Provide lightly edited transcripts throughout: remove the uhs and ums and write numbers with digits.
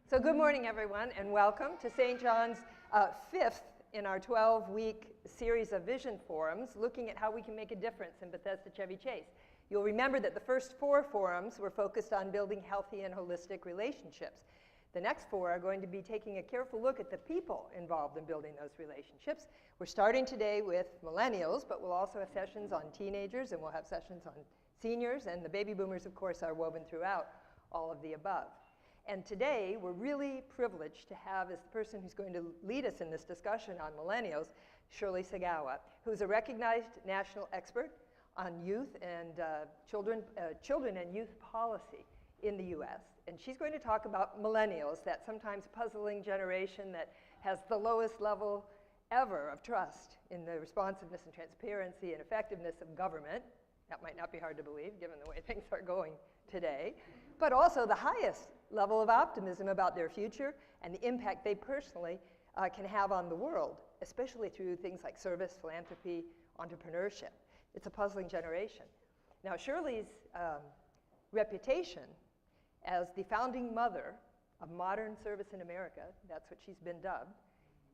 So good morning, everyone, and welcome to St. John's fifth in our 12-week series of vision forums, looking at how we can make a difference in Bethesda Chevy Chase. You'll remember that the first 4 forums were focused on building healthy and holistic relationships. The next 4 are going to be taking a careful look at the people involved in building those relationships. We're starting today with millennials, but we'll also have sessions on teenagers, and we'll have sessions on seniors, and the baby boomers, of course, are woven throughout all of the above. And today, we're really privileged to have as the person who's going to lead us in this discussion on millennials, Shirley Sagawa, who's a recognized national expert on youth and children and youth policy in the US. And she's going to talk about millennials, that sometimes puzzling generation that has the lowest level ever of trust in the responsiveness and transparency and effectiveness of government. That might not be hard to believe, given the way things are going today, but also the highest level of optimism about their future and the impact they personally can have on the world, especially through things like service, philanthropy, entrepreneurship. It's a puzzling generation. Now, Shirley's reputation as the founding mother of modern service in America, that's what she's been dubbed,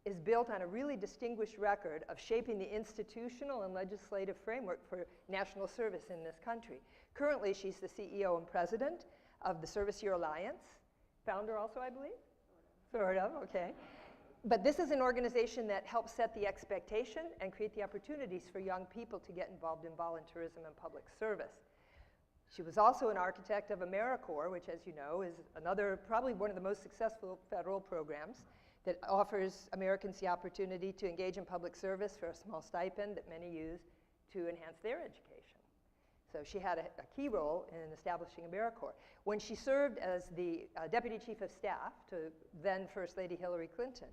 is built on a really distinguished record of shaping the institutional and legislative framework for national service in this country. Currently, she's the CEO and president of the Service Year Alliance, founder also, I believe? Sort of, okay. But this is an organization that helps set the expectation and create the opportunities for young people to get involved in volunteerism and public service. She was also an architect of AmeriCorps, which, as you know, is another, probably one of the most successful federal programs that offers Americans the opportunity to engage in public service for a small stipend that many use to enhance their education. So she had a key role in establishing AmeriCorps. When she served as the Deputy Chief of Staff to then First Lady Hillary Clinton,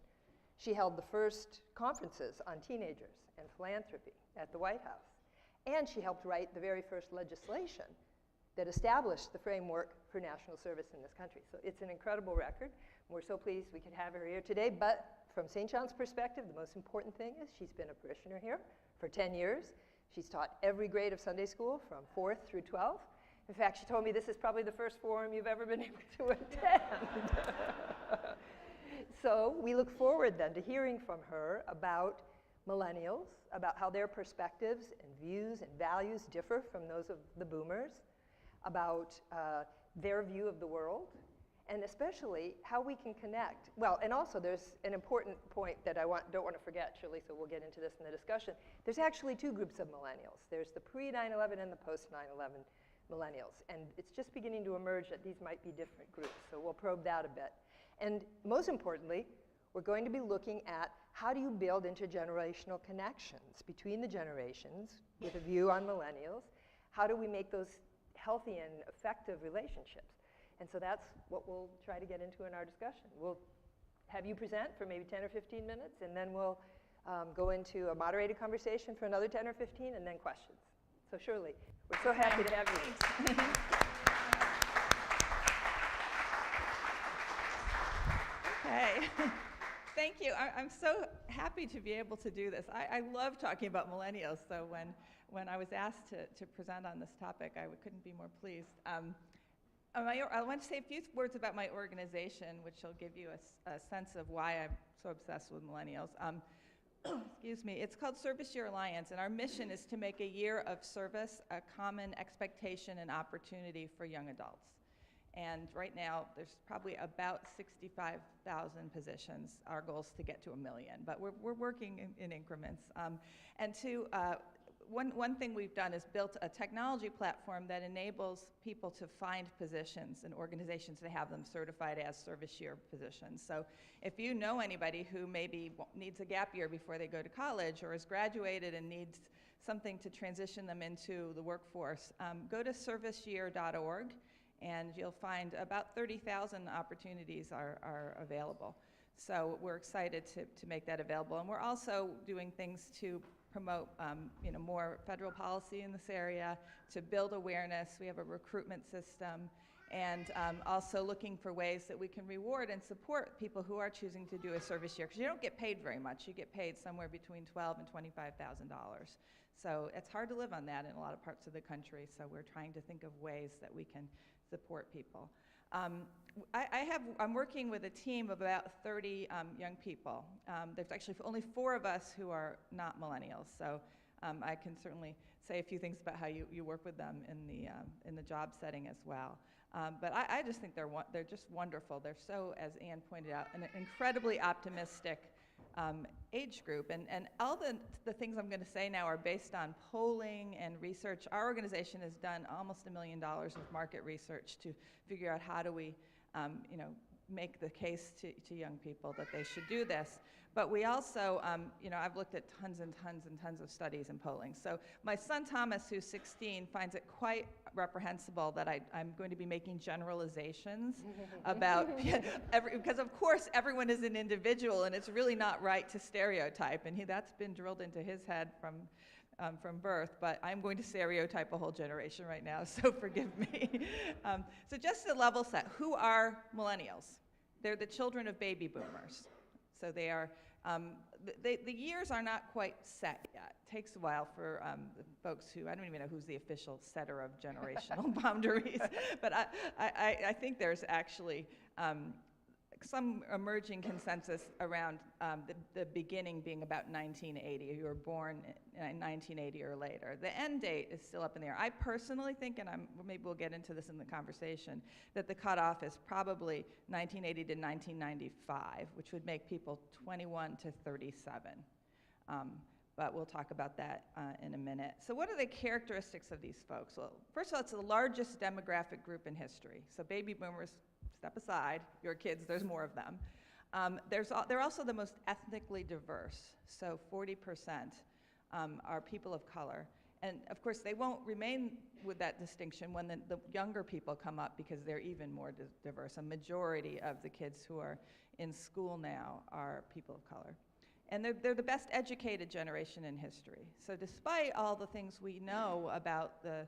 she held the first conferences on teenagers and philanthropy at the White House. And she helped write the very first legislation that established the framework for national service in this country. So it's an incredible record. We're so pleased we could have her here today. But from St. John's perspective, the most important thing is she's been a parishioner here for 10 years. She's taught every grade of Sunday school from 4th through 12th. In fact, she told me this is probably the first forum you've ever been able to attend. So we look forward then to hearing from her about millennials, about how their perspectives and views and values differ from those of the boomers, about their view of the world, and especially how we can connect. Well, and also there's an important point that I don't want to forget, Shirley, so we'll get into this in the discussion. There's actually 2 groups of millennials. There's the pre-9/11 and the post-9/11 millennials. And it's just beginning to emerge that these might be different groups, so we'll probe that a bit. And most importantly, we're going to be looking at how do you build intergenerational connections between the generations with a view on millennials. How do we make those healthy and effective relationships? And so that's what we'll try to get into in our discussion. We'll have you present for maybe 10 or 15 minutes, and then we'll go into a moderated conversation for another 10 or 15, and then questions. So Shirley, we're so happy to have you. Hey, thank you. I'm so happy to be able to do this. I love talking about millennials, so when I was asked to present on this topic, I couldn't be more pleased. I want to say a few words about my organization, which will give you a sense of why I'm so obsessed with millennials. Excuse me. It's called Service Year Alliance, and our mission is to make a year of service a common expectation and opportunity for young adults. And right now, there's probably about 65,000 positions. Our goal is to get to 1 million, but we're working in increments. One thing we've done is built a technology platform that enables people to find positions and organizations to have them certified as service year positions. So if you know anybody who maybe needs a gap year before they go to college or has graduated and needs something to transition them into the workforce, go to serviceyear.org and you'll find about 30,000 opportunities are available. So we're excited to make that available. And we're also doing things to promote more federal policy in this area, to build awareness. We have a recruitment system, and also looking for ways that we can reward and support people who are choosing to do a service year, because you don't get paid very much. You get paid somewhere between $12,000 and $25,000. So it's hard to live on that in a lot of parts of the country, so we're trying to think of ways that we can support people. I'm working with a team of about 30 young people. There's actually only 4 of us who are not millennials, so I can certainly say a few things about how you work with them in the job setting as well. But I just think they're just wonderful. They're so, as Anne pointed out, an incredibly optimistic age group. And all the things I'm going to say now are based on polling and research. Our organization has done almost $1 million of market research to figure out how do we make the case to young people that they should do this. But we also, I've looked at tons and tons and tons of studies and polling. So my son Thomas, who's 16, finds it quite reprehensible that I'm going to be making generalizations about, because of course everyone is an individual and it's really not right to stereotype. And that's been drilled into his head from birth, but I'm going to stereotype a whole generation right now, so forgive me. So just to level set, who are millennials? They're the children of baby boomers. So they are, the years are not quite set yet. It takes a while for the folks who, I don't even know who's the official setter of generational boundaries, but I think there's actually some emerging consensus around the beginning being about 1980. You were born in 1980 or later. The end date is still up in the air. I personally think, and maybe we'll get into this in the conversation, that the cutoff is probably 1980 to 1995, which would make people 21 to 37. But we'll talk about that in a minute. So what are the characteristics of these folks? Well, first of all, it's the largest demographic group in history. So baby boomers, step aside, your kids, there's more of them. They're also the most ethnically diverse, so 40% are people of color. And of course, they won't remain with that distinction when the younger people come up because they're even more diverse. A majority of the kids who are in school now are people of color. And they're the best educated generation in history. So despite all the things we know about the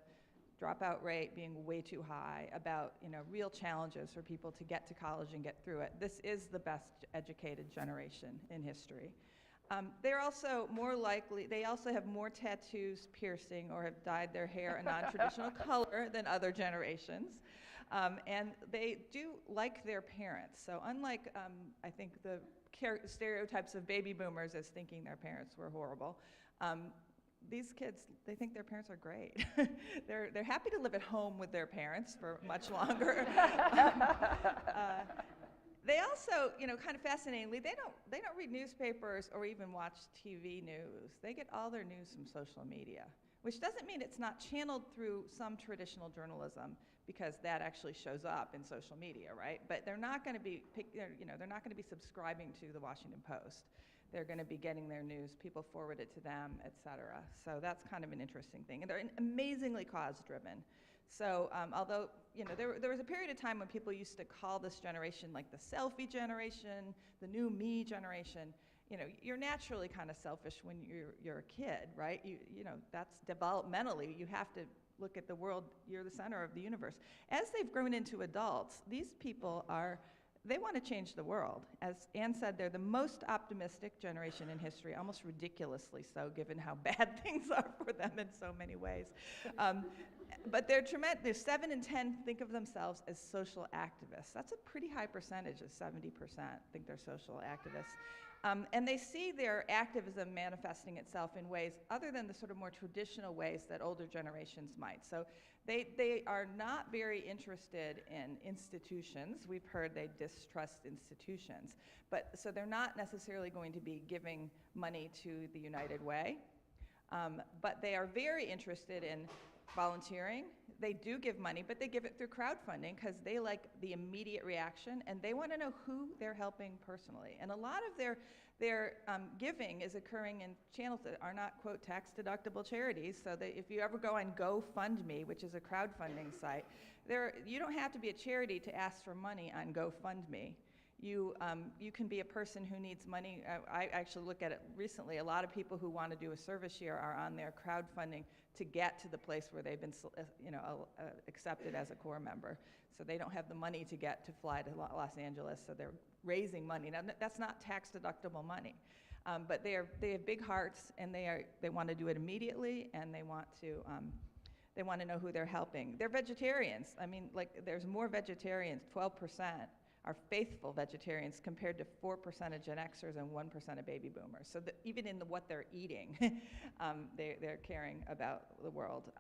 dropout rate being way too high, about real challenges for people to get to college and get through it, this is the best educated generation in history. They're also more likely, they also have more tattoos, piercing, or have dyed their hair a non-traditional color than other generations. And they do like their parents. So unlike, I think, the stereotypes of baby boomers as thinking their parents were horrible, these kids, they think their parents are great. They're happy to live at home with their parents for much longer. They also, kind of fascinatingly, they don't read newspapers or even watch TV news. They get all their news from social media, which doesn't mean it's not channeled through some traditional journalism, because that actually shows up in social media, right? But they're not going to be, they're not going to be subscribing to the Washington Post. They're going to be getting their news, people forward it to them, et cetera. So that's kind of an interesting thing. And they're amazingly cause-driven. So although, there was a period of time when people used to call this generation like the selfie generation, the new me generation. You're naturally kind of selfish when you're a kid, right? That's developmentally, you have to look at the world, you're the center of the universe. As they've grown into adults, these people they want to change the world. As Anne said, they're the most optimistic generation in history, almost ridiculously so, given how bad things are for them in so many ways. But they're tremendous. There's 7 in 10 think of themselves as social activists. That's a pretty high percentage, of 70% think they're social activists. And they see their activism manifesting itself in ways other than the sort of more traditional ways that older generations might. So they are not very interested in institutions. We've heard they distrust institutions. So they're not necessarily going to be giving money to the United Way. But they are very interested in volunteering. They do give money, but they give it through crowdfunding because they like the immediate reaction, and they want to know who they're helping personally. And a lot of their giving is occurring in channels that are not, quote, tax-deductible charities. So that if you ever go on GoFundMe, which is a crowdfunding site, you don't have to be a charity to ask for money on GoFundMe. You can be a person who needs money. I actually look at it recently. A lot of people who want to do a service year are on their crowdfunding to get to the place where they've been accepted as a Corps member. So they don't have the money to get to fly to Los Angeles, so they're raising money. Now, that's not tax-deductible money. But they have big hearts, and they want to do it immediately, and they want to They want to know who they're helping. They're vegetarians. I mean, like, there's more vegetarians, 12% are faithful vegetarians compared to 4% of Gen Xers and 1% of baby boomers. So even in what they're eating, they're caring about the world.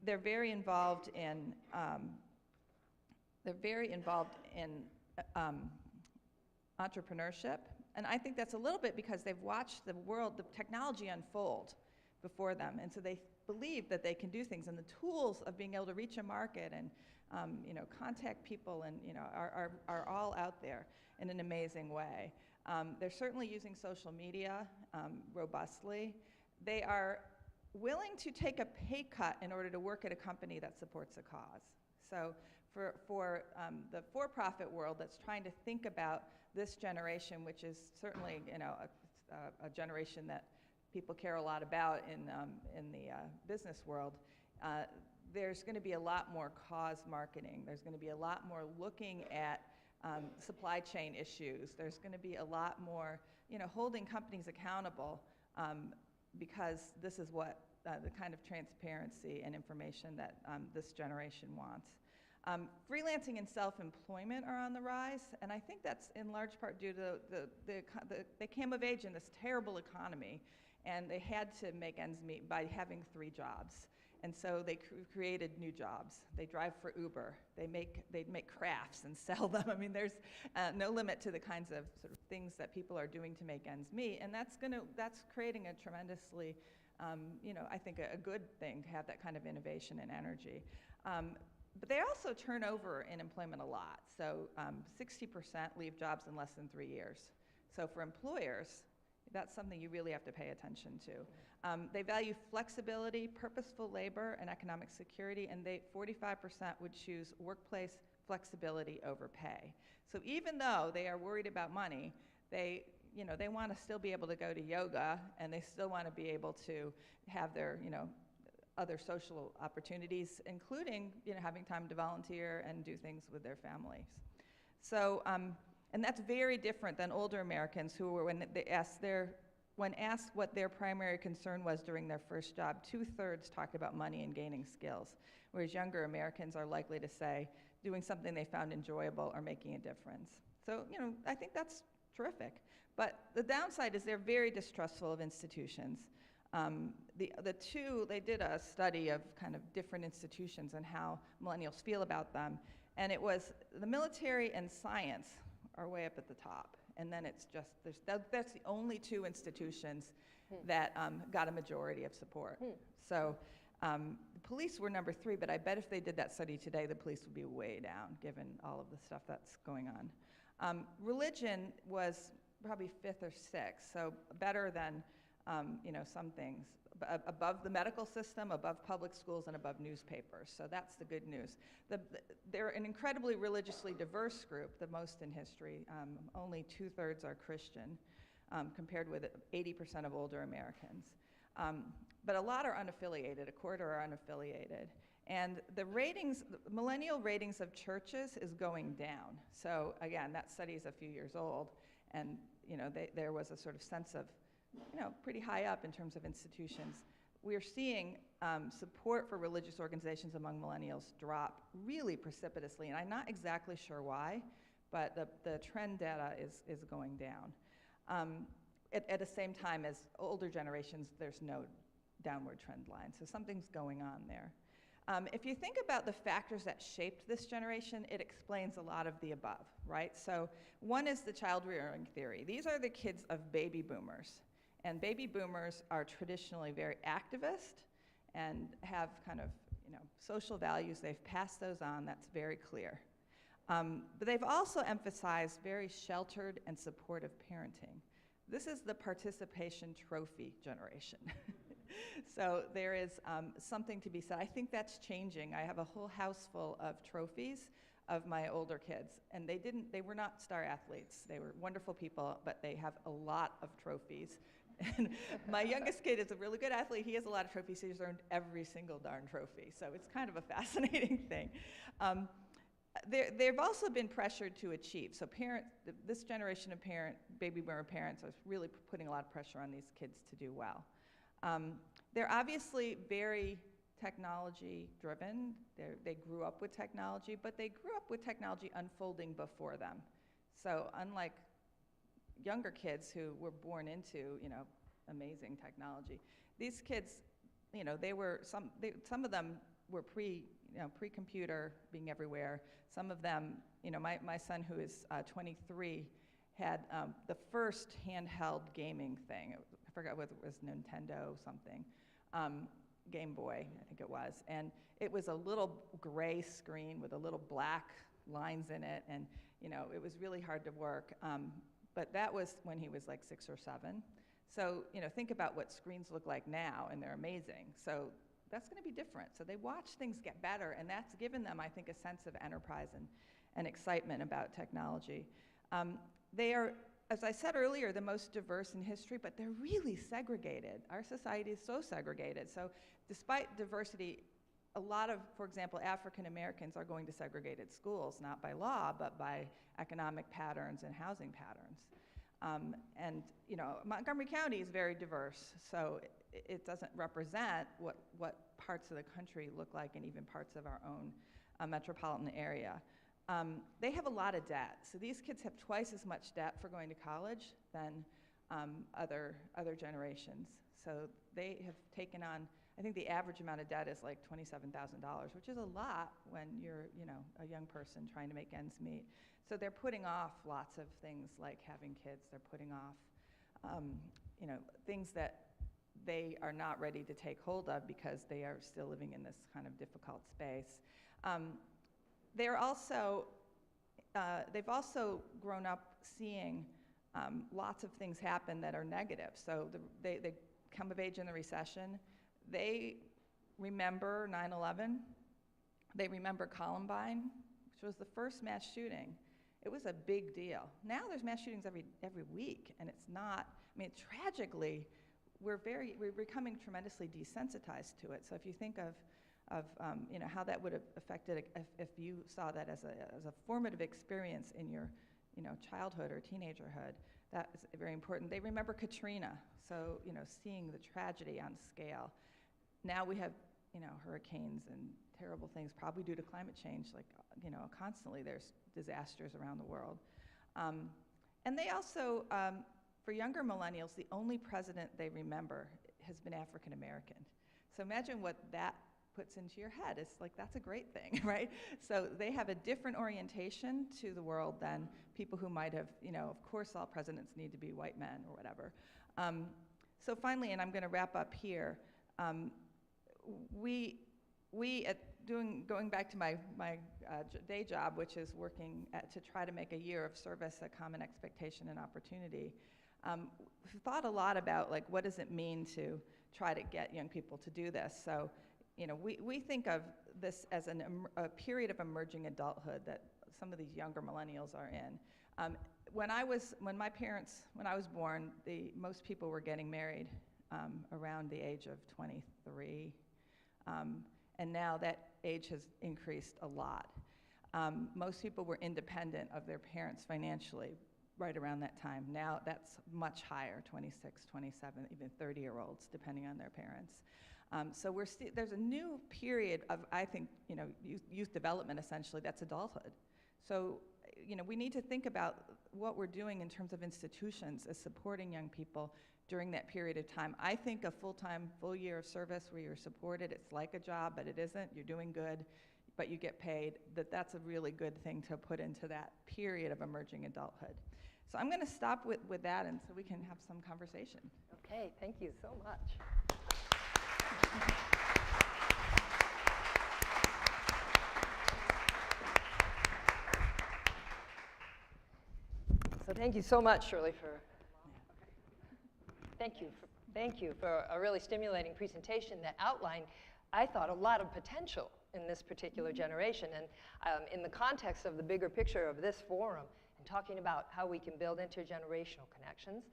They're very involved in entrepreneurship, and I think that's a little bit because they've watched the technology unfold before them, and so they believe that they can do things, and the tools of being able to reach a market and contact people and are all out there in an amazing way. They're certainly using social media robustly. They are willing to take a pay cut in order to work at a company that supports a cause. So for the for-profit world that's trying to think about this generation, which is certainly a generation that people care a lot about in the business world, there's going to be a lot more cause marketing. There's going to be a lot more looking at supply chain issues. There's going to be a lot more, holding companies accountable because this is what the kind of transparency and information that this generation wants. Freelancing and self-employment are on the rise, and I think that's in large part due to they came of age in this terrible economy, and they had to make ends meet by having 3 jobs. And so they created new jobs. They drive for Uber. They make crafts and sell them. I mean, there's no limit to the kinds of sort of things that people are doing to make ends meet, and that's creating a tremendously, I think a good thing to have that kind of innovation and energy. But they also turn over in employment a lot. So 60% leave jobs in less than 3 years. So for employers, that's something you really have to pay attention to. They value flexibility, purposeful labor, and economic security, and 45% would choose workplace flexibility over pay. So even though they are worried about money, they want to still be able to go to yoga, and they still want to be able to have their, other social opportunities, including, having time to volunteer and do things with their families. So, and that's very different than older Americans who were, when asked what their primary concern was during their first job, 2/3 talked about money and gaining skills, whereas younger Americans are likely to say doing something they found enjoyable or making a difference. So, I think that's terrific. But the downside is they're very distrustful of institutions. They did a study of kind of different institutions and how millennials feel about them, and it was the military and science are way up at the top. And then it's just, that's the only 2 institutions that got a majority of support. So the police were number 3, but I bet if they did that study today, the police would be way down, given all of the stuff that's going on. Religion was probably 5th or 6th, so better than some things. Above the medical system, above public schools, and above newspapers. So that's the good news. They're an incredibly religiously diverse group, the most in history. Only 2/3 are Christian, compared with 80% of older Americans. But a lot are unaffiliated, 1/4 are unaffiliated. And the millennial ratings of churches is going down. So again, that study is a few years old, and there was a sort of sense of pretty high up in terms of institutions. We're seeing support for religious organizations among millennials drop really precipitously, and I'm not exactly sure why, but the trend data is going down. At the same time as older generations, there's no downward trend line, so something's going on there. If you think about the factors that shaped this generation, it explains a lot of the above, right? So one is the child rearing theory. These are the kids of baby boomers. And baby boomers are traditionally very activist and have kind of, social values. They've passed those on, that's very clear. But they've also emphasized very sheltered and supportive parenting. This is the participation trophy generation. So there is something to be said. I think that's changing. I have a whole house full of trophies of my older kids, and they were not star athletes. They were wonderful people, but they have a lot of trophies. And my youngest kid is a really good athlete. He has a lot of trophies. He's earned every single darn trophy. So it's kind of a fascinating thing. They've also been pressured to achieve. So this generation of baby boomer parents are really putting a lot of pressure on these kids to do well. They're obviously very technology driven. They grew up with technology, but they grew up with technology unfolding before them. So unlike younger kids who were born into, amazing technology, these kids, some of them were pre-computer being everywhere. Some of them, my son who is 23 had the first handheld gaming thing. I forgot whether it was Nintendo something. Game Boy, I think it was. And it was a little gray screen with a little black lines in it, and it was really hard to work. But that was when he was like 6 or 7. So think about what screens look like now, and they're amazing. So that's going to be different. So they watch things get better, and that's given them, I think, a sense of enterprise and excitement about technology. They are, as I said earlier, the most diverse in history, but they're really segregated. Our society is so segregated. So despite diversity, a lot of, for example, African Americans are going to segregated schools, not by law, but by economic patterns and housing patterns. Montgomery County is very diverse, so it doesn't represent what parts of the country look like, and even parts of our own metropolitan area. They have a lot of debt. So these kids have twice as much debt for going to college than other generations. So they have taken on, I think the average amount of debt is like $27,000, which is a lot when you're, a young person trying to make ends meet. So they're putting off lots of things like having kids. They're putting off, things that they are not ready to take hold of because they are still living in this kind of difficult space. They've also grown up seeing lots of things happen that are negative. So they come of age in the recession. They remember 9/11. They remember Columbine, which was the first mass shooting. It was a big deal. Now there's mass shootings every week, and it's not. tragically, we're becoming tremendously desensitized to it. So if you think of how that would have affected if you saw that as a formative experience in your childhood or teenagerhood, that is very important. They remember Katrina, so seeing the tragedy on scale. Now we have hurricanes and terrible things, probably due to climate change. Constantly there's disasters around the world, and they also, for younger millennials, the only president they remember has been African American. So imagine what that puts into your head. It's like, that's a great thing, right? So they have a different orientation to the world than people who might have, of course all presidents need to be white men or whatever. So finally, and I'm going to wrap up here, going back to my day job, which is working to try to make a year of service a common expectation and opportunity, we've thought a lot about what does it mean to try to get young people to do this. So we think of this as a period of emerging adulthood that some of these younger millennials are in. When I was born, most people were getting married around the age of 23, and now that age has increased a lot. Most people were independent of their parents financially right around that time. Now that's much higher, 26, 27, even 30-year-olds, depending on their parents. So there's a new period of, I think, youth development, essentially, that's adulthood. So, we need to think about what we're doing in terms of institutions as supporting young people during that period of time. I think a full year of service where you're supported, it's like a job, but it isn't. You're doing good, but you get paid. That's a really good thing to put into that period of emerging adulthood. So I'm going to stop with that, and so we can have some conversation. Okay, thank you so much. So thank you so much, Shirley, thank you for a really stimulating presentation that outlined, I thought, a lot of potential in this particular generation. And in the context of the bigger picture of this forum and talking about how we can build intergenerational connections,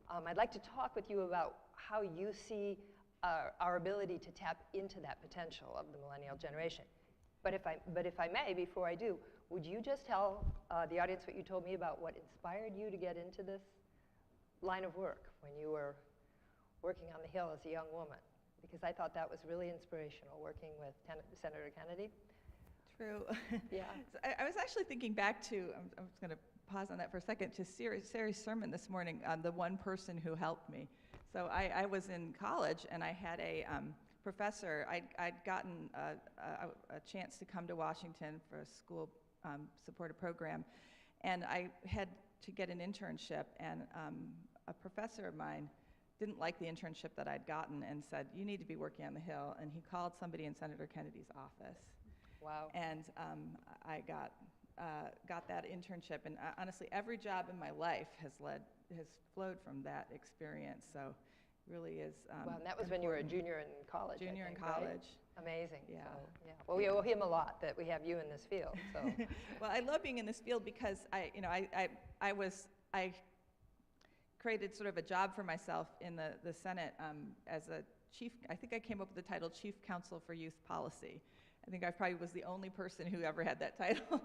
I'd like to talk with you about how you see our ability to tap into that potential of the millennial generation. But if I may, before I do, would you just tell the audience what you told me about what inspired you to get into this line of work when you were working on the Hill as a young woman? because I thought that was really inspirational, working with Senator Kennedy. True. Yeah. So I was actually thinking back to, I'm just going to pause on that for a second, to Sari's sermon this morning on the one person who helped me. So I was in college, and I had a professor. I'd gotten a chance to come to Washington for a school supported program, and I had to get an internship, and a professor of mine didn't like the internship that I'd gotten and said, you need to be working on the Hill, and he called somebody in Senator Kennedy's office. Wow. And I got that internship, and honestly, every job in my life has flowed from that experience. So, it really is. Well, and that was when you were a junior in college. Junior I think, in college. Right? Amazing. Yeah. So, yeah. Well, we owe him a lot that we have you in this field. So. Well, I love being in this field because I created sort of a job for myself in the Senate as a chief. I think I came up with the title Chief Counsel for Youth Policy. I think I probably was the only person who ever had that title.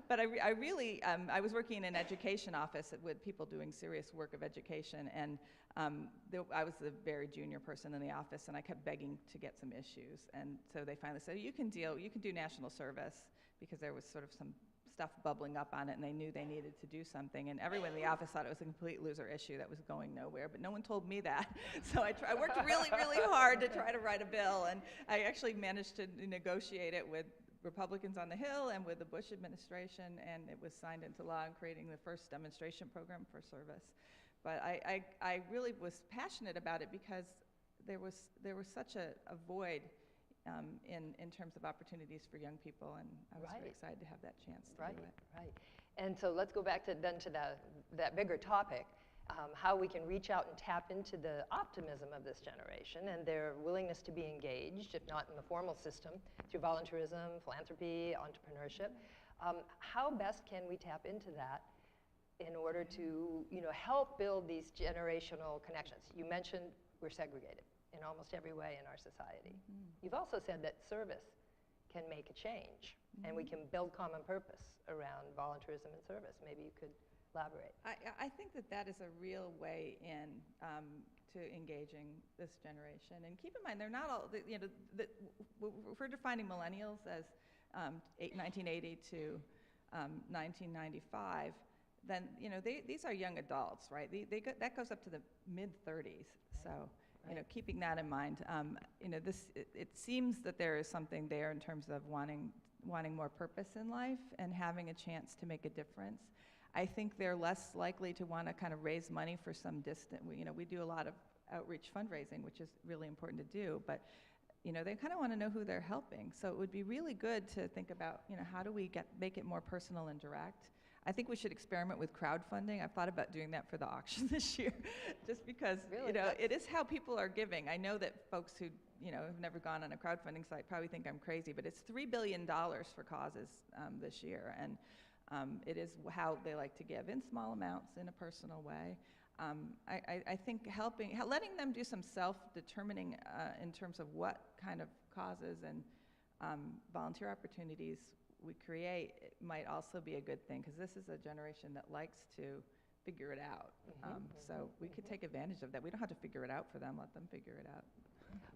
But I really, I was working in an education office with people doing serious work of education, and I was the very junior person in the office, and I kept begging to get some issues. And so they finally said, you can do national service, because there was sort of some stuff bubbling up on it, and they knew they needed to do something. And everyone in the office thought it was a complete loser issue that was going nowhere, but no one told me that. So I worked really, really hard to try to write a bill, and I actually managed to negotiate it with Republicans on the Hill and with the Bush administration, and it was signed into law, and creating the first demonstration program for service. But I really was passionate about it because there was such a void in terms of opportunities for young people, and I was very excited to have that chance to do it. Right. And so let's go back to that bigger topic, how we can reach out and tap into the optimism of this generation and their willingness to be engaged, if not in the formal system, through volunteerism, philanthropy, entrepreneurship. How best can we tap into that in order to help build these generational connections? You mentioned we're segregated in almost every way in our society. Mm-hmm. You've also said that service can make a change, and we can build common purpose around volunteerism and service. Maybe you could elaborate. I think that is a real way in to engaging this generation. And keep in mind, they're not all, if we're defining millennials as 1980 to 1995, then these are young adults, right? That goes up to the mid-30s. So. Keeping that in mind, it seems that there is something there in terms of wanting more purpose in life and having a chance to make a difference. I think they're less likely to want to kind of raise money for some distant. We do a lot of outreach fundraising, which is really important to do, but they kind of want to know who they're helping. So it would be really good to think about how do we make it more personal and direct. I think we should experiment with crowdfunding. I've thought about doing that for the auction this year, just because it is how people are giving. I know that folks who have never gone on a crowdfunding site probably think I'm crazy, but it's $3 billion for causes this year, and it is how they like to give in small amounts in a personal way. I think letting them do some self-determining in terms of what kind of causes and volunteer opportunities we create, it might also be a good thing, because this is a generation that likes to figure it out. So we could take advantage of that. We don't have to figure it out for them. Let them figure it out.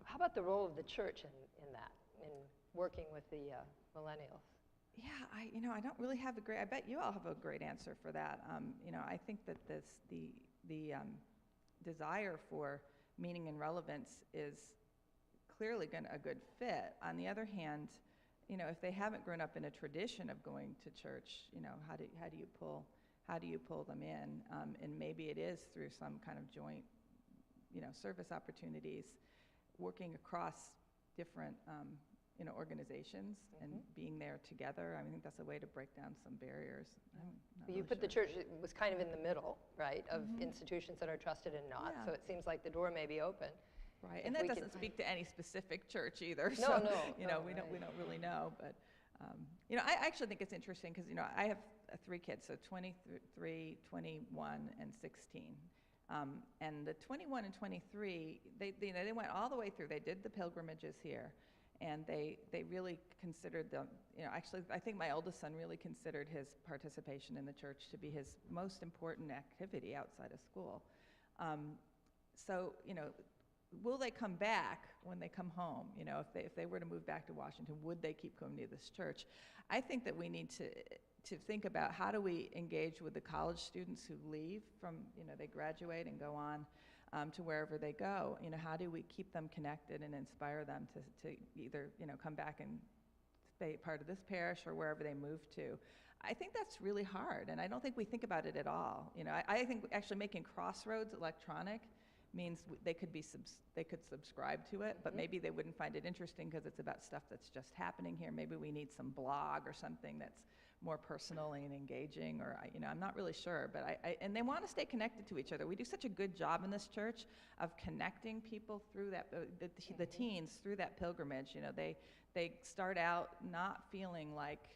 How about the role of the church in that, in working with the millennials? Yeah, I don't really have I bet you all have a great answer for that. I think that the desire for meaning and relevance is clearly a good fit. On the other hand, if they haven't grown up in a tradition of going to church, how do you pull them in? And maybe it is through some kind of joint, service opportunities, working across different, organizations and being there together. I think that's a way to break down some barriers. You put the church, it was kind of in the middle, right, of institutions that are trusted and not. Yeah. So it seems like the door may be open. Right, and that doesn't speak to any specific church either. No, so, we don't really know. But I actually think it's interesting because I have 3 kids, so 23, 21, and 16. And the 21 and 23, they went all the way through. They did the pilgrimages here, and they really considered them. Actually, I think my oldest son really considered his participation in the church to be his most important activity outside of school. So will they come back when they come home? You know, if they were to move back to Washington, would they keep coming to this church? I think that we need to think about how do we engage with the college students who leave from, you know, they graduate and go on to wherever they go. You know, how do we keep them connected and inspire them to either, you know, come back and stay part of this parish or wherever they move to? I think that's really hard, and I don't think we think about it at all. You know, I think actually making Crossroads electronic means they could subscribe to it, but maybe they wouldn't find it interesting because it's about stuff that's just happening here. Maybe we need some blog or something that's more personal and engaging, or you know, I'm not really sure. But and they want to stay connected to each other. We do such a good job in this church of connecting people through that, the teens through that pilgrimage. You know, they start out not feeling like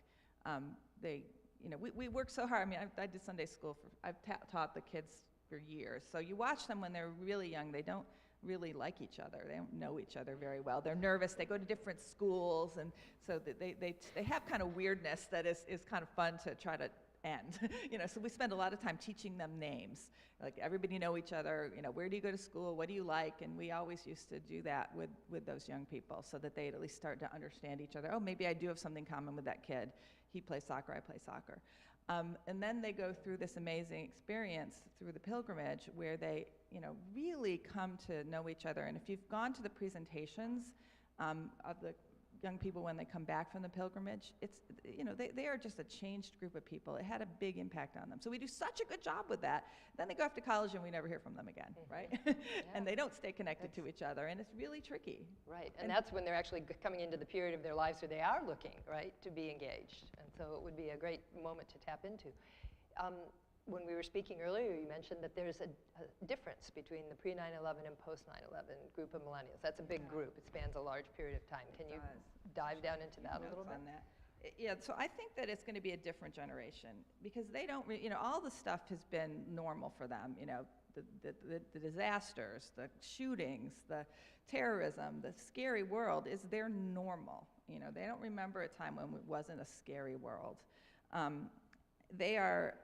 you know, we work so hard. I mean, I did Sunday school I've taught the kids for years. So you watch them when they're really young. They don't really like each other. They don't know each other very well. They're nervous. They go to different schools, and so they have kind of weirdness that is kind of fun to try to end. You know, so we spend a lot of time teaching them names. Like, everybody know each other. You know, where do you go to school? What do you like? And we always used to do that with those young people, so that they'd at least start to understand each other. Oh, maybe I do have something common with that kid. He plays soccer, I play soccer. And then they go through this amazing experience through the pilgrimage where they, you know, really come to know each other. And if you've gone to the presentations of the young people when they come back from the pilgrimage, it's, you know, they are just a changed group of people. It had a big impact on them. So we do such a good job with that. Then they go off to college and we never hear from them again, right? Yeah. And they don't stay connected to each other, and it's really tricky. Right, and that's when they're actually coming into the period of their lives where they are looking, right, to be engaged. And so it would be a great moment to tap into. When we were speaking earlier, you mentioned that there's a difference between the pre-9/11 and post-9/11 group of millennials. That's a big group. It spans a large period of time. Can you dive down into that a little bit? On that. Yeah, so I think that it's going to be a different generation because they don't, you know, all the stuff has been normal for them. You know, the disasters, the shootings, the terrorism, the scary world is their normal. You know, they don't remember a time when it wasn't a scary world. They are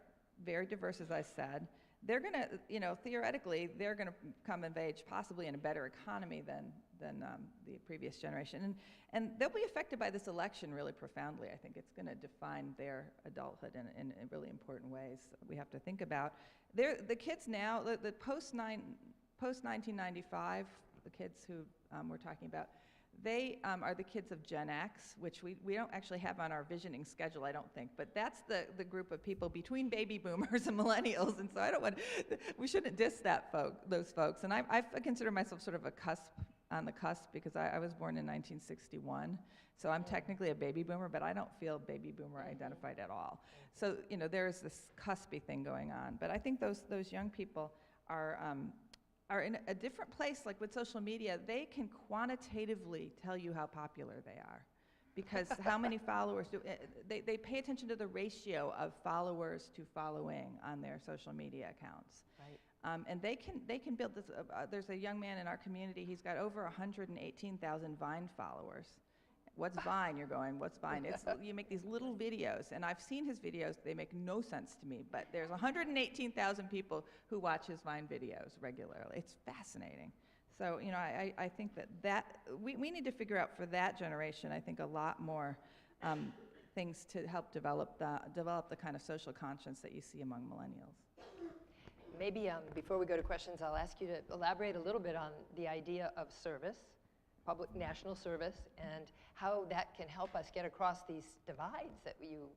very diverse, as I said. They're going to, you know, theoretically, they're going to come of age possibly in a better economy than the previous generation. And they'll be affected by this election really profoundly. I think it's going to define their adulthood in really important ways we have to think about. The kids now, the post-1995, the kids who we're talking about, they are the kids of Gen X, which we don't actually have on our visioning schedule, I don't think, but that's the group of people between baby boomers and millennials, and so we shouldn't diss those folks. And I consider myself sort of on the cusp because I was born in 1961, so I'm technically a baby boomer, but I don't feel baby boomer identified at all. So, you know, there's this cuspy thing going on, but I think those young people are in a different place. Like with social media, they can quantitatively tell you how popular they are because how many followers they pay attention to the ratio of followers to following on their social media accounts. Right. And they can build this. There's a young man in our community, he's got over 118,000 Vine followers. What's Vine? You're going, what's Vine? You make these little videos, and I've seen his videos. They make no sense to me, but there's 118,000 people who watch his Vine videos regularly. It's fascinating. So, you know, I think that we need to figure out for that generation, I think, a lot more things to help develop the kind of social conscience that you see among millennials. Maybe before we go to questions, I'll ask you to elaborate a little bit on the idea of service, public national service, and how that can help us get across these divides that you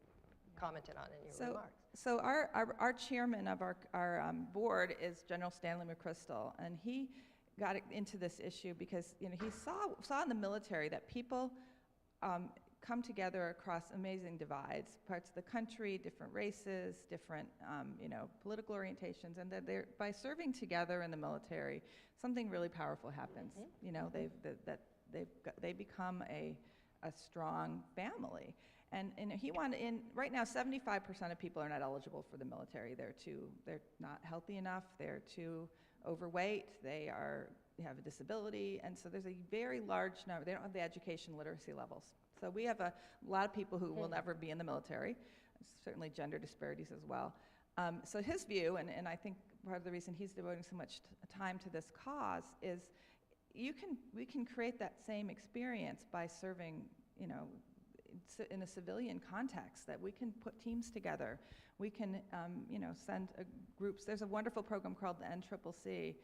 commented on in your remarks. So our chairman of our board is General Stanley McChrystal, and he got into this issue because, you know, he saw in the military that people come together across amazing divides, parts of the country, different races, different you know, political orientations, and that by serving together in the military, something really powerful happens. Mm-hmm. You know, they become a strong family. And right now, 75% of people are not eligible for the military. They're not healthy enough, they're too overweight, they have a disability, and so there's a very large number. They don't have the education literacy levels. So we have a lot of people who will never be in the military, certainly gender disparities as well. So his view, and I think part of the reason he's devoting so much time to this cause is, we can create that same experience by serving, in a civilian context, that we can put teams together. We can, send groups. There's a wonderful program called the NCCC,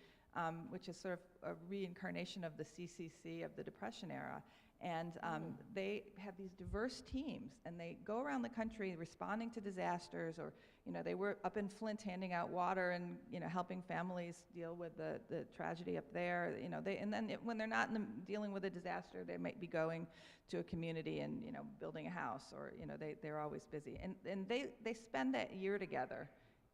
which is sort of a reincarnation of the CCC of the Depression era. And they have these diverse teams, and they go around the country responding to disasters, or, they were up in Flint handing out water and, helping families deal with the tragedy up there. And then when they're not dealing with a disaster, they might be going to a community and, building a house, or, they're always busy. And they spend that year together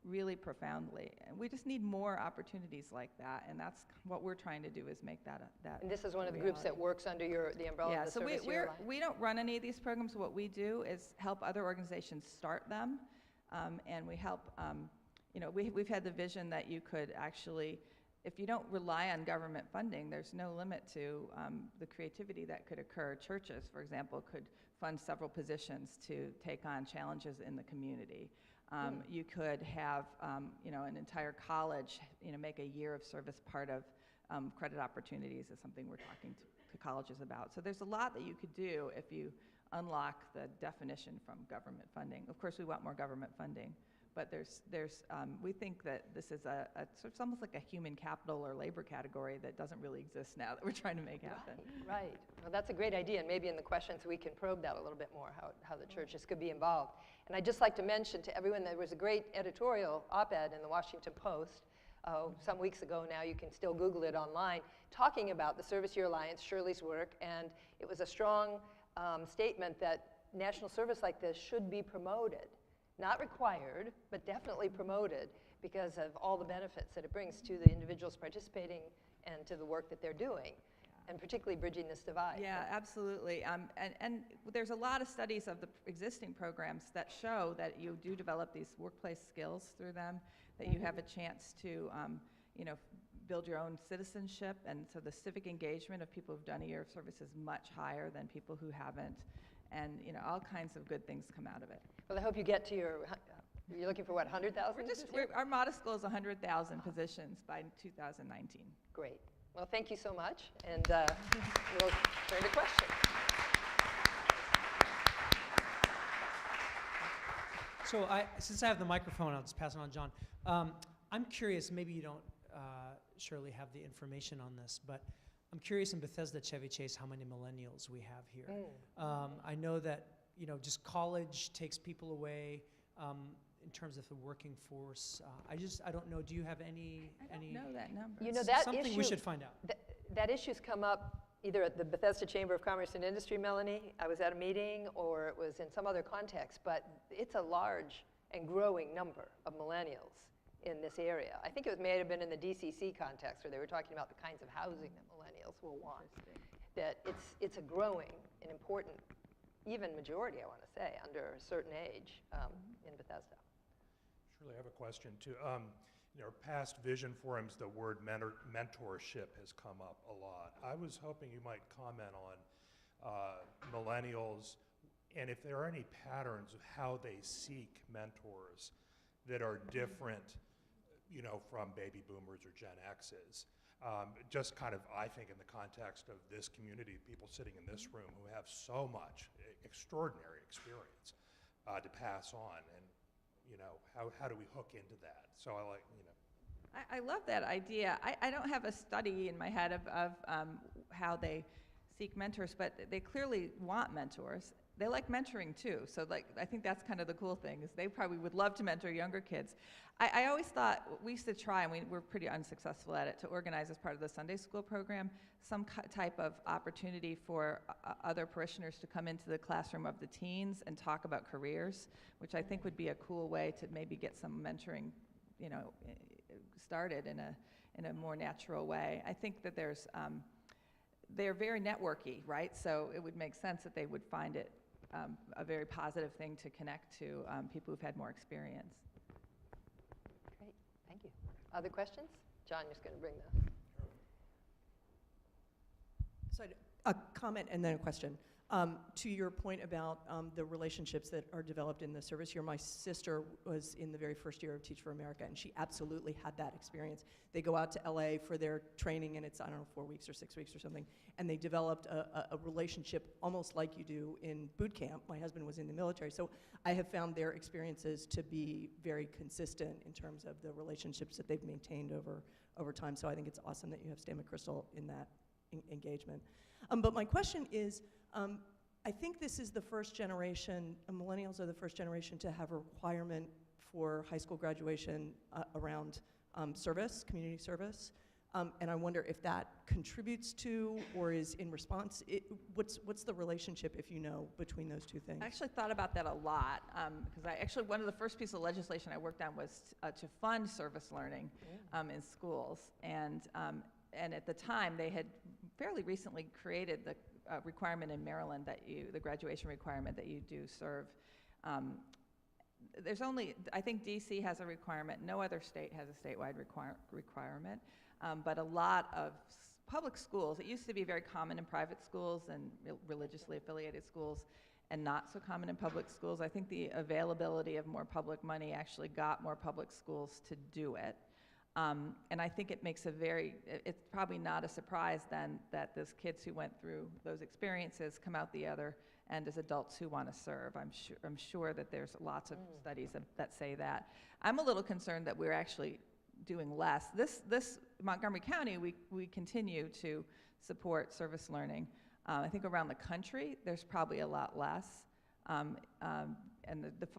really profoundly. And we just need more opportunities like that, and that's what we're trying to do, is make that And this is one of the groups that works under the umbrella of the Service Year Alliance? We don't run any of these programs. What we do is help other organizations start them, and we help, we've had the vision that you could actually, if you don't rely on government funding, there's no limit to the creativity that could occur. Churches, for example, could fund several positions to take on challenges in the community. You could have, an entire college, make a year of service part of credit opportunities, is something we're talking to colleges about. So there's a lot that you could do if you unlock the definition from government funding. Of course, we want more government funding, but we think that this is it's almost like a human capital or labor category that doesn't really exist now, that we're trying to make happen. Right. Well, that's a great idea, and maybe in the questions we can probe that a little bit more, how the churches could be involved. And I'd just like to mention to everyone, there was a great editorial op-ed in the Washington Post some weeks ago now, you can still Google it online, talking about the Service Year Alliance, Shirley's work, and it was a strong statement that national service like this should be promoted. Not required, but definitely promoted, because of all the benefits that it brings to the individuals participating and to the work that they're doing, and particularly bridging this divide. Yeah, absolutely. And there's a lot of studies of the existing programs that show that you do develop these workplace skills through them, that you have a chance to, build your own citizenship, and so the civic engagement of people who've done a year of service is much higher than people who haven't, and all kinds of good things come out of it. Well, I hope you get to you're looking for what, 100,000? Our modest goal is 100,000 positions by 2019. Great. Well, thank you so much, and we'll turn to questions. So since I have the microphone, I'll just pass it on, John. I'm curious, maybe you don't, Shirley, have the information on this, but I'm curious in Bethesda, Chevy Chase, how many millennials we have here. I know that, just college takes people away in terms of the working force. I don't know, do you have any? I don't know that number. That something issue, we should find out. That issue's come up either at the Bethesda Chamber of Commerce and Industry, Melanie, I was at a meeting, or it was in some other context, but it's a large and growing number of millennials in this area. I think it may have been in the DCC context, where they were talking about the kinds of housing that millennials will want. That it's a growing and important, even majority, I want to say, under a certain age in Bethesda. Shirley, I have a question too. In our past vision forums, the word mentorship has come up a lot. I was hoping you might comment on millennials, and if there are any patterns of how they seek mentors that are different, from baby boomers or Gen X's. Just kind of, I think, in the context of this community, people sitting in this room who have so much extraordinary experience to pass on, and how do we hook into that? So I love that idea. I don't have a study in my head of how they seek mentors, but they clearly want mentors. They like mentoring too, so I think that's kind of the cool thing, is they probably would love to mentor younger kids. I always thought, we used to try, and we were pretty unsuccessful at it, to organize as part of the Sunday school program some type of opportunity for other parishioners to come into the classroom of the teens and talk about careers, which I think would be a cool way to maybe get some mentoring, started in a more natural way. I think that they're very networky, right? So it would make sense that they would find it a very positive thing to connect to people who've had more experience. Great, thank you. Other questions? John, you're just going to bring the... So a comment and then a question. To your point about the relationships that are developed in the service year, my sister was in the very first year of Teach for America, and she absolutely had that experience. They go out to LA for their training, and it's, I don't know, 4 weeks or 6 weeks or something, and they developed a relationship almost like you do in boot camp. My husband was in the military, so I have found their experiences to be very consistent in terms of the relationships that they've maintained over time. So I think it's awesome that you have Stan McChrystal in that engagement. But my question is, I think this is the first generation, millennials are the first generation to have a requirement for high school graduation around service, community service. And I wonder if that contributes to or is in response. What's the relationship, if you know, between those two things? I actually thought about that a lot because one of the first pieces of legislation I worked on was to fund service learning in schools. And at the time, they had fairly recently created the requirement in Maryland the graduation requirement that you do serve. There's only, I think DC has a requirement. No other state has a statewide requirement. But a lot of public schools, it used to be very common in private schools and religiously affiliated schools, and not so common in public schools. I think the availability of more public money actually got more public schools to do it. And I think it makes it's probably not a surprise then that those kids who went through those experiences come out the other end as adults who want to serve. I'm sure that there's lots of studies that say that. I'm a little concerned that we're actually doing less. This Montgomery County, we continue to support service learning. I think around the country, there's probably a lot less. And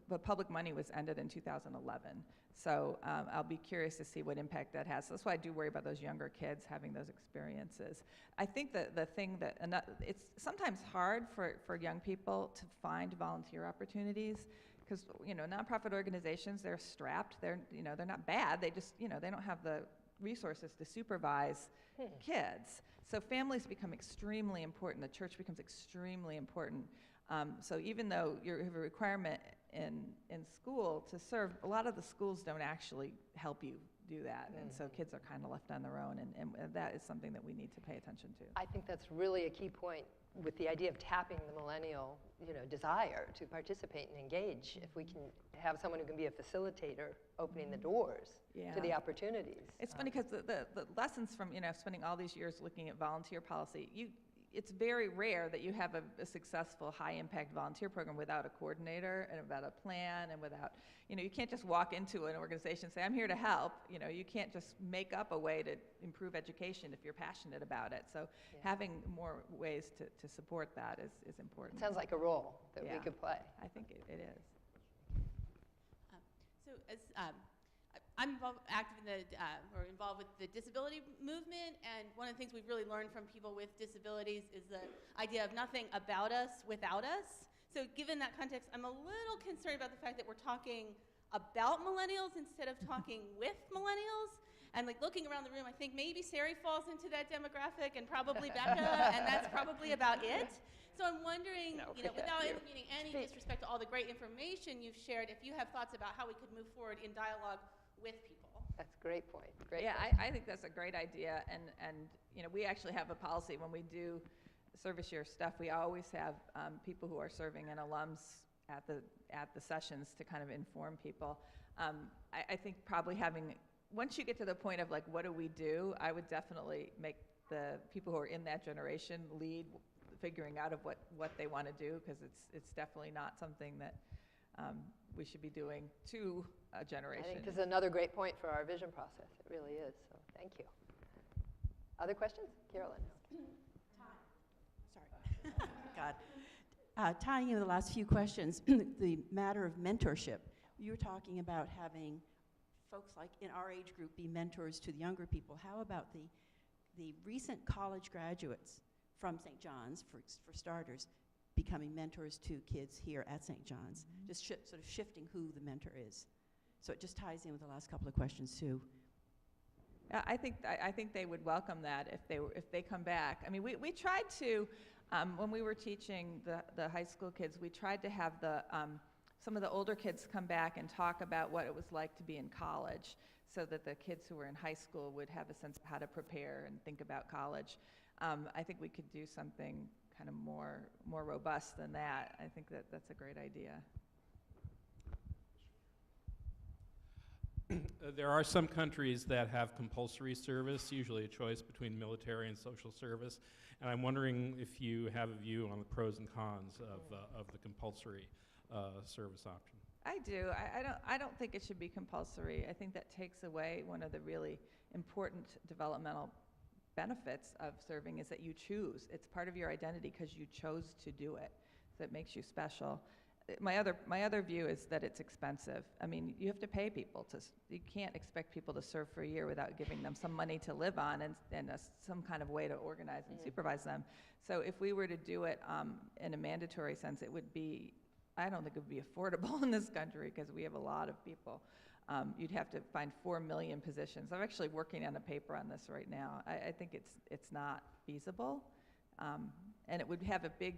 the public money was ended in 2011. So I'll be curious to see what impact that has. So that's why I do worry about those younger kids having those experiences. I think that the thing it's sometimes hard for young people to find volunteer opportunities because, nonprofit organizations, they're strapped. They're not bad. They just, they don't have the resources to supervise kids. So families become extremely important. The church becomes extremely important. So even though you have a requirement in school to serve, a lot of the schools don't actually help you do that. And so kids are kind of left on their own, and that is something that we need to pay attention to. I think that's really a key point with the idea of tapping the millennial, desire to participate and engage. If we can have someone who can be a facilitator, opening the doors to the opportunities. It's funny because the lessons from, spending all these years looking at volunteer policy, it's very rare that you have a successful high-impact volunteer program without a coordinator and without a plan and without, you can't just walk into an organization and say, I'm here to help. You can't just make up a way to improve education if you're passionate about it. So having more ways to support that is important. It sounds like a role that we could play. I think it is. So as I'm involved with the disability movement, and one of the things we've really learned from people with disabilities is the idea of nothing about us without us. So given that context, I'm a little concerned about the fact that we're talking about millennials instead of talking with millennials. And looking around the room, I think maybe Sari falls into that demographic, and probably Becca, and that's probably about it. So I'm wondering, without meaning any disrespect to all the great information you've shared, if you have thoughts about how we could move forward in dialogue with people. That's a great point. I think that's a great idea, and we actually have a policy when we do service year stuff. We always have people who are serving and alums at the sessions to kind of inform people. I think probably once you get to the point of what do we do, I would definitely make the people who are in that generation lead figuring out of what they want to do, because it's definitely not something that we should be doing to a generation. I think this is another great point for our vision process. It really is. So thank you. Other questions? Carolyn. Sorry. God. Tying in the last few questions, the matter of mentorship. You were talking about having folks like in our age group be mentors to the younger people. How about the recent college graduates from St. John's, for starters, becoming mentors to kids here at St. John's, just sort of shifting who the mentor is. So it just ties in with the last couple of questions too. Yeah, I think they would welcome that if they come back. I mean, we tried to when we were teaching the high school kids, we tried to have some of the older kids come back and talk about what it was like to be in college, so that the kids who were in high school would have a sense of how to prepare and think about college. I think we could do something kind of more robust than that, I think that's a great idea. There are some countries that have compulsory service, usually a choice between military and social service, and I'm wondering if you have a view on the pros and cons of the compulsory service option. I do. I don't think it should be compulsory. I think that takes away one of the really important developmental benefits of serving is that you choose. It's part of your identity because you chose to do it. So it makes you special. My other view is that it's expensive. I mean, you have to pay people you can't expect people to serve for a year without giving them some money to live on and some kind of way to organize and supervise them. So if we were to do it in a mandatory sense, I don't think it would be affordable in this country because we have a lot of people. You'd have to find 4 million positions. I'm actually working on a paper on this right now. I think it's not feasible. And it would have a big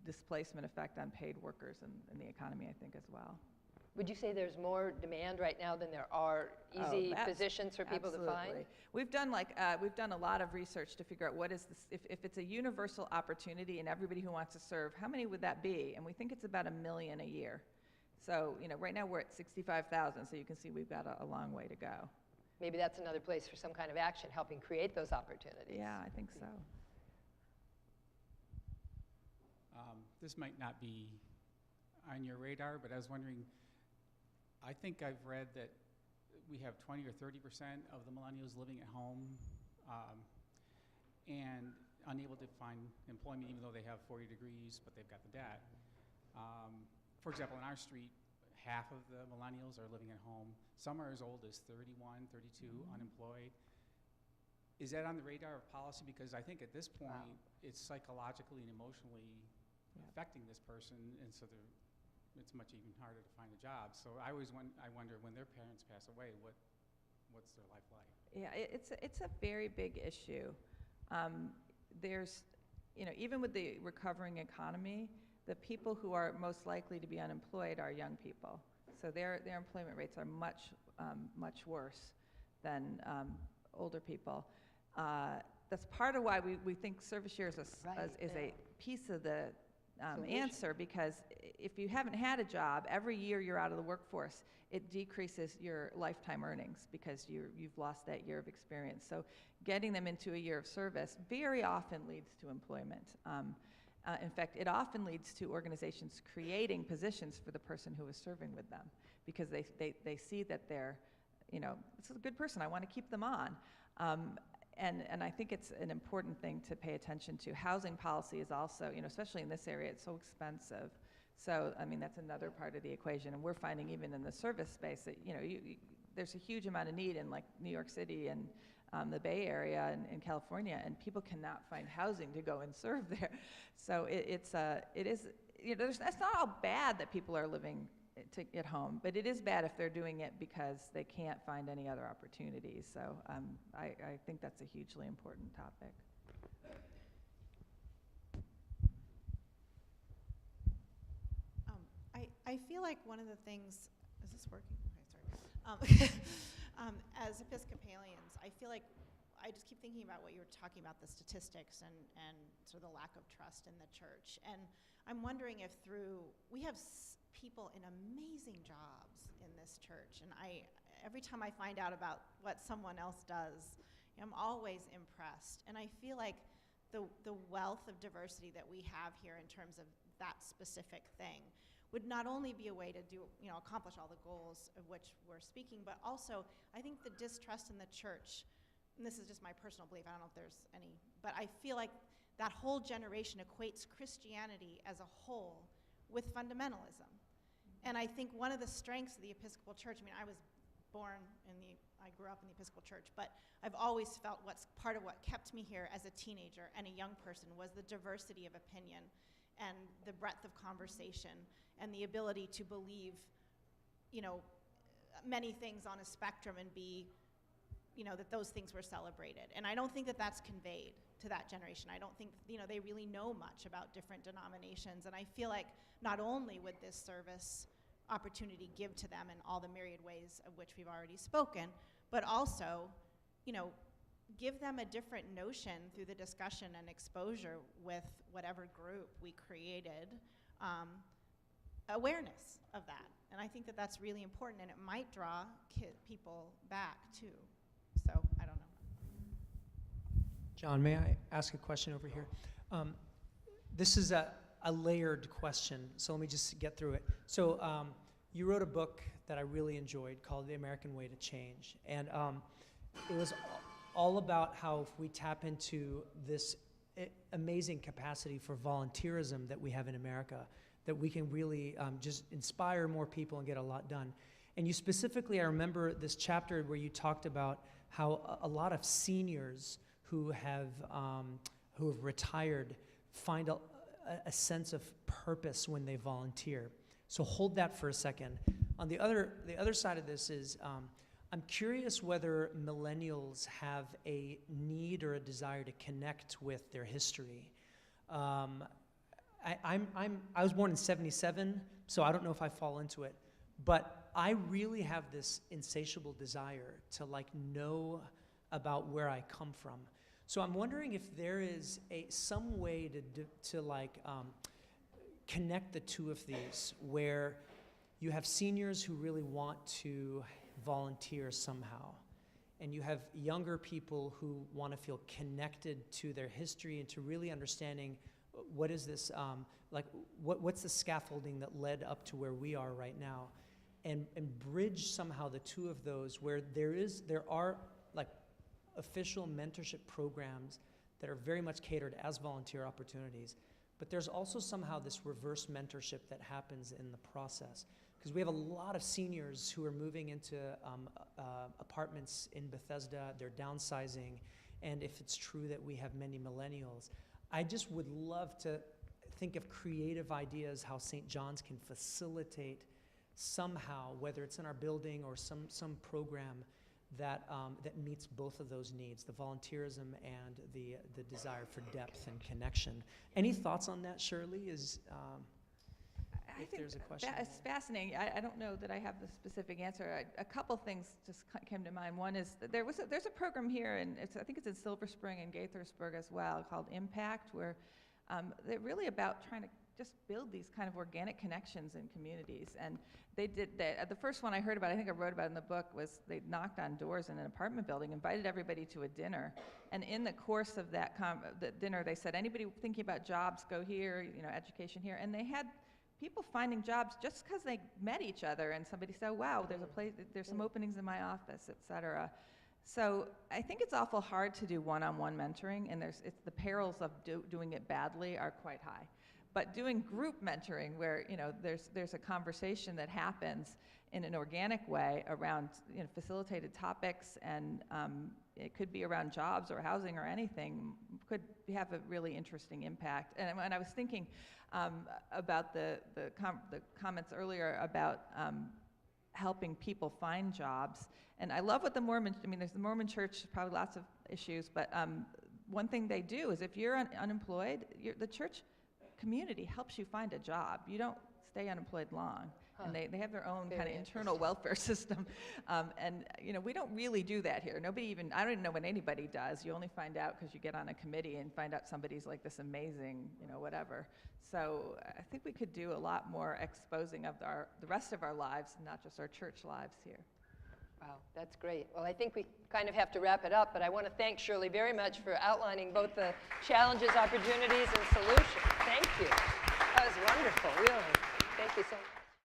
displacement effect on paid workers in the economy, I think, as well. Would you say there's more demand right now than there are easy positions for people to find? We've done a lot of research to figure out what is this, if it's a universal opportunity and everybody who wants to serve, how many would that be? And we think it's about 1 million a year. So, right now we're at 65,000, so you can see we've got a long way to go. Maybe that's another place for some kind of action, helping create those opportunities. Yeah, I think so. This might not be on your radar, but I was wondering, I think I've read that we have 20 or 30% of the millennials living at home and unable to find employment even though they have 40 degrees, but they've got the debt. For example, in our street, half of the millennials are living at home. Some are as old as 31, 32, unemployed. Is that on the radar of policy? Because I think at this point, it's psychologically and emotionally affecting this person, and so it's much even harder to find a job. So I wonder when their parents pass away, what's their life like? Yeah, it's a very big issue. There's, even with the recovering economy, the people who are most likely to be unemployed are young people. So their employment rates are much worse than older people. That's part of why we think service year is a piece of the answer, because if you haven't had a job, every year you're out of the workforce, it decreases your lifetime earnings because you've lost that year of experience. So getting them into a year of service very often leads to employment. In fact, it often leads to organizations creating positions for the person who is serving with them because they see that they're, this is a good person, I want to keep them on. And I think it's an important thing to pay attention to. Housing policy is also, especially in this area, it's so expensive. So, that's another part of the equation. And we're finding even in the service space that, there's a huge amount of need in like New York City and the Bay Area and in California, and people cannot find housing to go and serve there. So it's not all bad that people are living at home, but it is bad if they're doing it because they can't find any other opportunities. So I think that's a hugely important topic. I feel like one of the things, is this working? Okay, sorry. As Episcopalians, I feel like I just keep thinking about what you were talking about, the statistics and sort of the lack of trust in the church. And I'm wondering if we have people in amazing jobs in this church, and every time I find out about what someone else does, I'm always impressed. And I feel like the wealth of diversity that we have here in terms of that specific thing would not only be a way to accomplish all the goals of which we're speaking, but also I think the distrust in the church, and this is just my personal belief, I don't know if there's any, but I feel like that whole generation equates Christianity as a whole with fundamentalism. And I think one of the strengths of the Episcopal Church, I grew up in the Episcopal Church, but I've always felt part of what kept me here as a teenager and a young person was the diversity of opinion and the breadth of conversation and the ability to believe, many things on a spectrum and be, that those things were celebrated. And I don't think that that's conveyed to that generation. I don't think, they really know much about different denominations. And I feel like not only would this service opportunity give to them in all the myriad ways of which we've already spoken, but also, give them a different notion through the discussion and exposure with whatever group we created, awareness of that. And I think that that's really important, and it might draw people back too. So I don't know. John, may I ask a question over here? This is a layered question, so let me just get through it. So you wrote a book that I really enjoyed called The American Way to Change. And it was all about how if we tap into this amazing capacity for volunteerism that we have in America, that we can really just inspire more people and get a lot done. And you specifically, I remember this chapter where you talked about how a lot of seniors who have retired find a sense of purpose when they volunteer. So hold that for a second. On the other side of this is, I'm curious whether millennials have a need or a desire to connect with their history. I was born in '77, so I don't know if I fall into it, but I really have this insatiable desire to know about where I come from. So I'm wondering if there is some way to connect the two of these, where you have seniors who really want to volunteer somehow, and you have younger people who want to feel connected to their history and to really understanding what is this, what's the scaffolding that led up to where we are right now, and bridge somehow the two of those, where there are official mentorship programs that are very much catered as volunteer opportunities, but there's also somehow this reverse mentorship that happens in the process. Because we have a lot of seniors who are moving into apartments in Bethesda, they're downsizing, and if it's true that we have many millennials, I just would love to think of creative ideas how St. John's can facilitate somehow, whether it's in our building or some program that meets both of those needs, the volunteerism and the desire for depth and connection. Any thoughts on that, Shirley? I think there's a question it's fascinating. I don't know that I have the specific answer. A couple things just came to mind. One is that there's a program here, and I think it's in Silver Spring and Gaithersburg as well, called Impact, where they're really about trying to just build these kind of organic connections in communities. And they did that. The first one I heard about, I think I wrote about in the book, was they knocked on doors in an apartment building, invited everybody to a dinner, and in the course of that dinner, they said, anybody thinking about jobs, go here, education here, and they had people finding jobs just because they met each other, and somebody said, wow, there's some openings in my office, et cetera. So I think it's awful hard to do one-on-one mentoring, and the perils of doing it badly are quite high. But doing group mentoring, where there's a conversation that happens in an organic way around facilitated topics, and it could be around jobs or housing or anything, could have a really interesting impact. And when I was thinking about the comments earlier about helping people find jobs, and I love what there's the Mormon Church, probably lots of issues, but one thing they do is if you're unemployed, the church community helps you find a job. You don't stay unemployed long. And they have their own kind of internal welfare system. And we don't really do that here. I don't even know when anybody does. You only find out because you get on a committee and find out somebody's like this amazing, whatever. So I think we could do a lot more exposing of the rest of our lives, not just our church lives here. Wow, that's great. Well, I think we kind of have to wrap it up, but I want to thank Shirley very much for outlining both the challenges, opportunities, and solutions. Thank you. That was wonderful, really. Thank you so much.